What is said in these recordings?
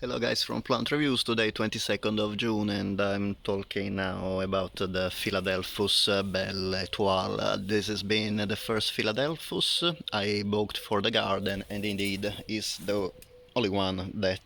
Hello guys from Plant Reviews, today 22nd of June, and I'm talking now about the Philadelphus Belle Etoile. This has been the first Philadelphus I bought for the garden, and indeed is the only one that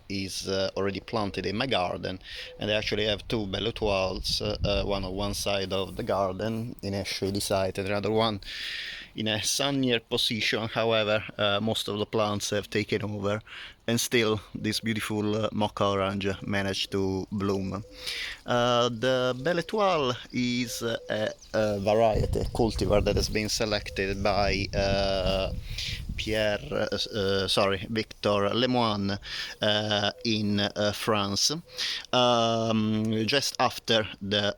is already planted in my garden. And I actually have two Belle Etoiles, one on one side of the garden in a shady site and another one in a sunnier position. However, most of the plants have taken over, and still this beautiful mocha orange managed to bloom. The Belle Etoile is a variety, a cultivar that has been selected by Victor Lemoine in France, just after the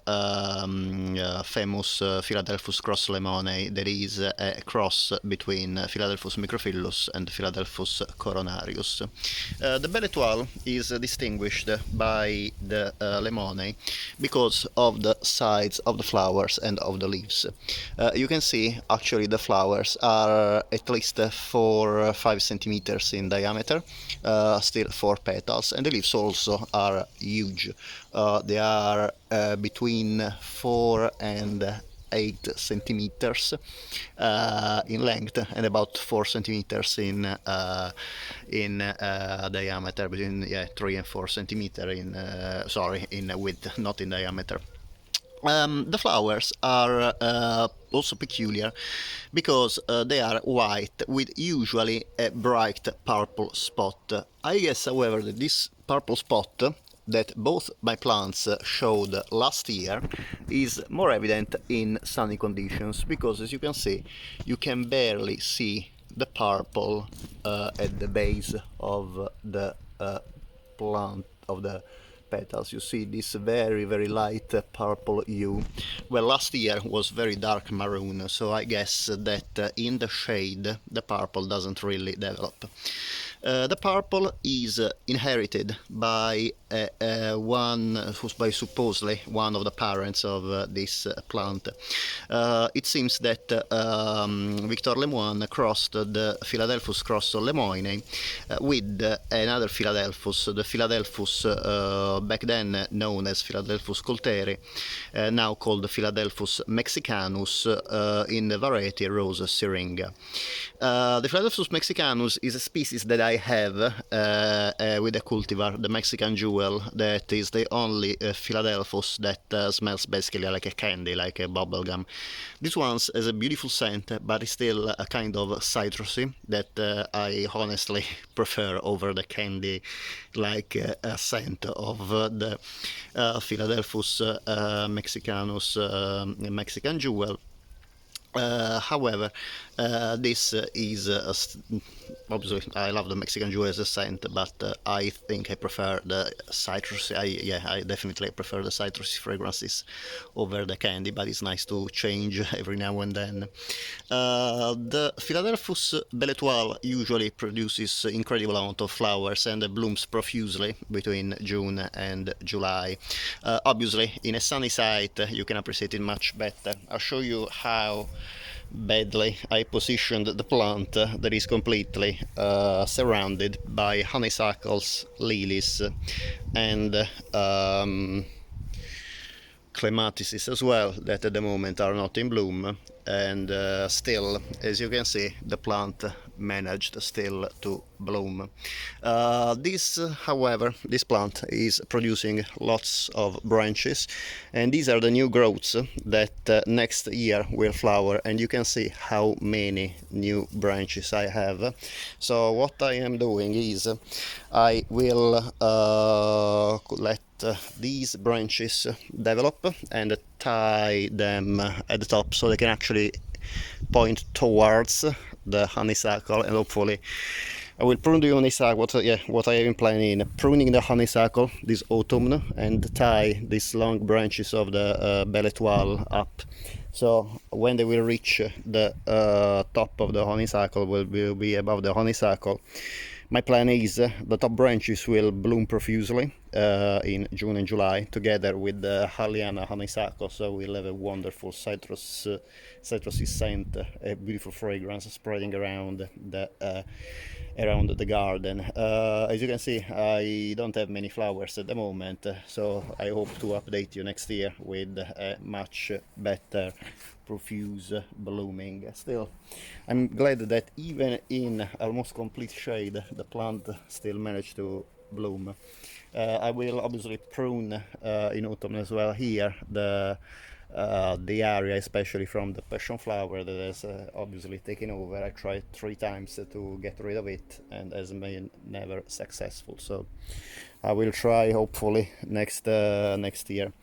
famous Philadelphus cross Lemone. There is a cross between Philadelphus microphyllus and Philadelphus coronarius. The Belle Etoile is distinguished by the Lemone because of the size of the flowers and of the leaves. You can see actually the flowers are at least 4-5 centimeters in diameter, still 4 petals, and the leaves also are huge. They are between 4 and 8 centimeters in length and about 4 centimeters in diameter, between 3 and 4 centimeter in width, not in diameter. The flowers are also peculiar because they are white with usually a bright purple spot. I guess, however, that this purple spot that both my plants showed last year is more evident in sunny conditions, because as you can see, you can barely see the purple at the base of the plant, of the petals. You see this very light purple hue. Well, last year was very dark maroon, so I guess that in the shade the purple doesn't really develop. The purple is inherited by by supposedly one of the parents of this plant. It seems that Victor Lemoine crossed the Philadelphus cross Lemoine with another Philadelphus, the Philadelphus back then known as Philadelphus colteri, now called Philadelphus mexicanus, in the variety Rose syringa. The Philadelphus mexicanus is a species that I have with a cultivar, the Mexican Jewel, that is the only Philadelphus that smells basically like a candy, like a bubble gum. This one has a beautiful scent, but it's still a kind of citrusy that I honestly prefer over the candy like scent of the Philadelphus Mexicanus, Mexican Jewel. However, this is obviously I love the Mexican Jewel as a scent, but I think I prefer the citrus. I definitely prefer the citrusy fragrances over the candy, but it's nice to change every now and then. The Philadelphus Belle Etoile usually produces incredible amount of flowers and blooms profusely between June and July. Obviously, in a sunny site, you can appreciate it much better. I'll show you how badly I positioned the plant that is completely surrounded by honeysuckles, lilies, and clematises as well, that at the moment are not in bloom, and still, as you can see, the plant managed still to bloom. However, this plant is producing lots of branches, and these are the new growths that next year will flower, and you can see how many new branches I have. So what I am doing is I will let these branches develop and tie them at the top so they can actually point towards the honeysuckle, and hopefully I will prune the honeysuckle. What I have been planning, pruning the honeysuckle this autumn and tie these long branches of the Belle Etoile up. So when they will reach the top of the honeysuckle, will be above the honeysuckle. My plan is the top branches will bloom profusely, in June and July, together with the Haliana honeysuckle. So we'll have a wonderful citrusy scent, a beautiful fragrance spreading around the garden. As you can see, I don't have many flowers at the moment, so I hope to update you next year with a much better profuse blooming. Still, I'm glad that even in almost complete shade, the plant still managed to bloom. I will obviously prune in autumn as well here the area, especially from the passion flower that has obviously taken over. I tried 3 times to get rid of it and has been never successful. So I will try hopefully next year.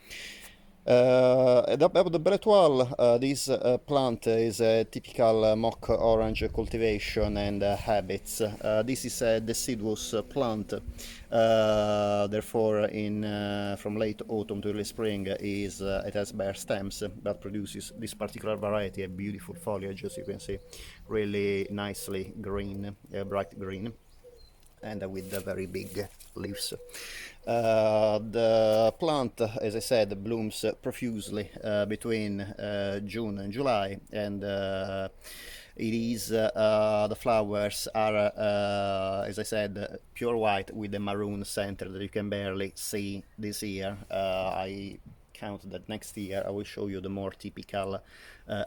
About the Belle Etoile, this plant is a typical mock orange cultivation and habits. This is a deciduous plant, therefore from late autumn to early spring it has bare stems, but produces this particular variety a beautiful foliage, as you can see, really nicely green, bright green, and with the very big leaves. The plant, as I said, blooms profusely between June and July, and the flowers are, as I said, pure white with a maroon center that you can barely see this year. I count that next year I will show you the more typical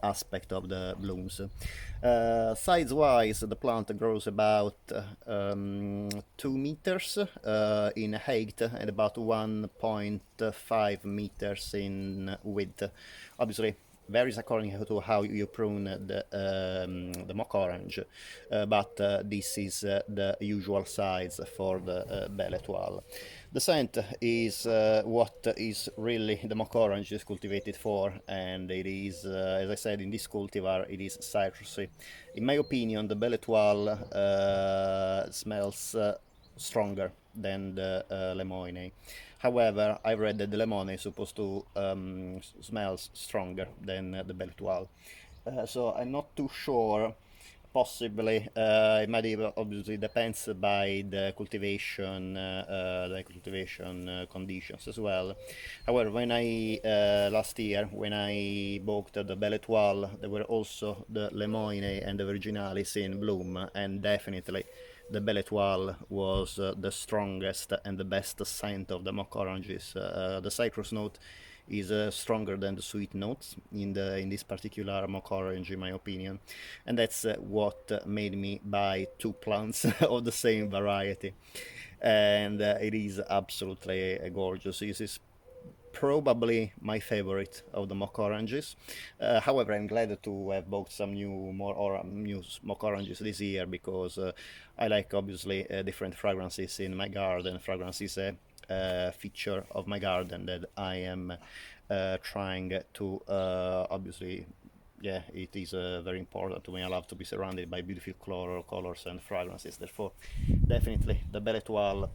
aspect of the blooms. Size-wise, the plant grows about 2 meters in height and about 1.5 meters in width. Obviously, varies according to how you prune the mock orange, but this is the usual size for the Belle Etoile. The scent is what is really the mock orange is cultivated for, and it is, as I said, in this cultivar, it is citrusy. In my opinion, the Belle Etoile smells stronger than the Lemoine. However, I read that the Lemon is supposed to smell stronger than the Belle Etoile. So I'm not too sure. Possibly, it might even obviously depends by the cultivation conditions as well. However, when I last year when I bought the Belle Etoile, there were also the Lemoine and the Virginalis in bloom, and definitely the Belle Etoile was the strongest and the best scent of the mock oranges. The citrus note is stronger than the sweet notes in this particular mock orange, in my opinion, and that's what made me buy 2 plants of the same variety, and it is absolutely gorgeous. This is probably my favorite of the mock oranges. However, I'm glad to have bought some new mock oranges this year, because I like obviously different fragrances in my garden. Fragrance is a feature of my garden that I am trying to obviously, yeah, it is very important to me. I love to be surrounded by beautiful colors and fragrances. Therefore, definitely the Belle Etoile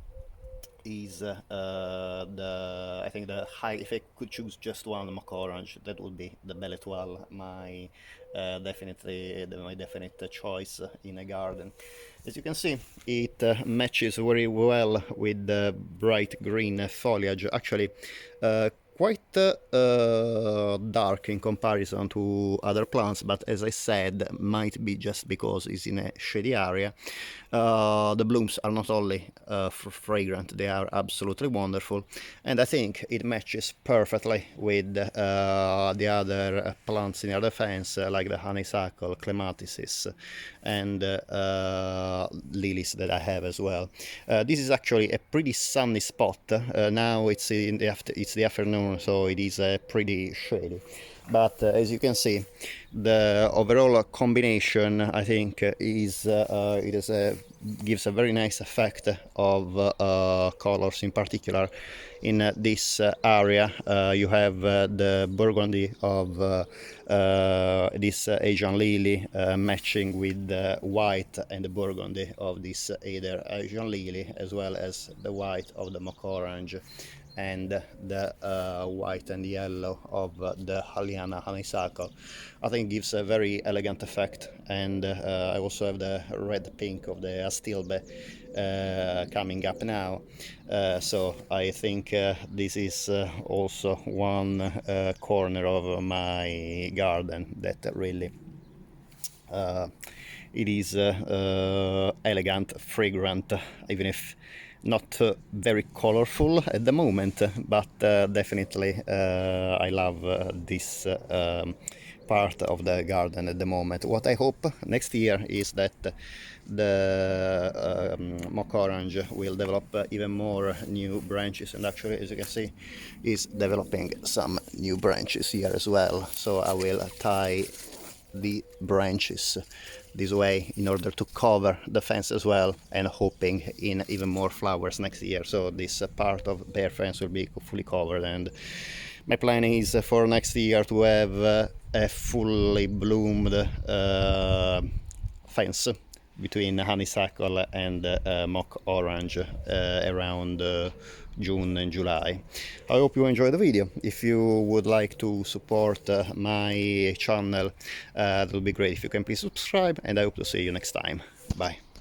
is I think if I could choose just one mock orange, that would be the Belle Etoile, my definite choice in a garden. As you can see, it matches very well with the bright green foliage. Actually, quite dark in comparison to other plants, but as I said, might be just because it's in a shady area. The blooms are not only fragrant, they are absolutely wonderful, and I think it matches perfectly with the other plants in the other fence, like the honeysuckle, clematises, and lilies that I have as well. This is actually a pretty sunny spot. Now it's the afternoon, so it is pretty shady. But as you can see, the overall combination, I think, gives a very nice effect of colors. In particular, in this area, you have the burgundy of this Asian lily matching with the white and the burgundy of this either Asian lily, as well as the white of the mock orange and the white and yellow of the Haliana honeysuckle. I think gives a very elegant effect, and I also have the red pink of the Astilbe, coming up now. So I think this is also one corner of my garden that really it is elegant, fragrant, even if not very colorful at the moment, but definitely I love this part of the garden at the moment. What I hope next year is that the mock orange will develop even more new branches, and actually, as you can see, is developing some new branches here as well. So I will tie the branches this way in order to cover the fence as well, and hoping in even more flowers next year. So this part of bare fence will be fully covered, and my plan is for next year to have a fully bloomed fence between honeysuckle and mock orange around June and July. I hope you enjoyed the video. If you would like to support my channel, it would be great if you can please subscribe, and I hope to see you next time. Bye.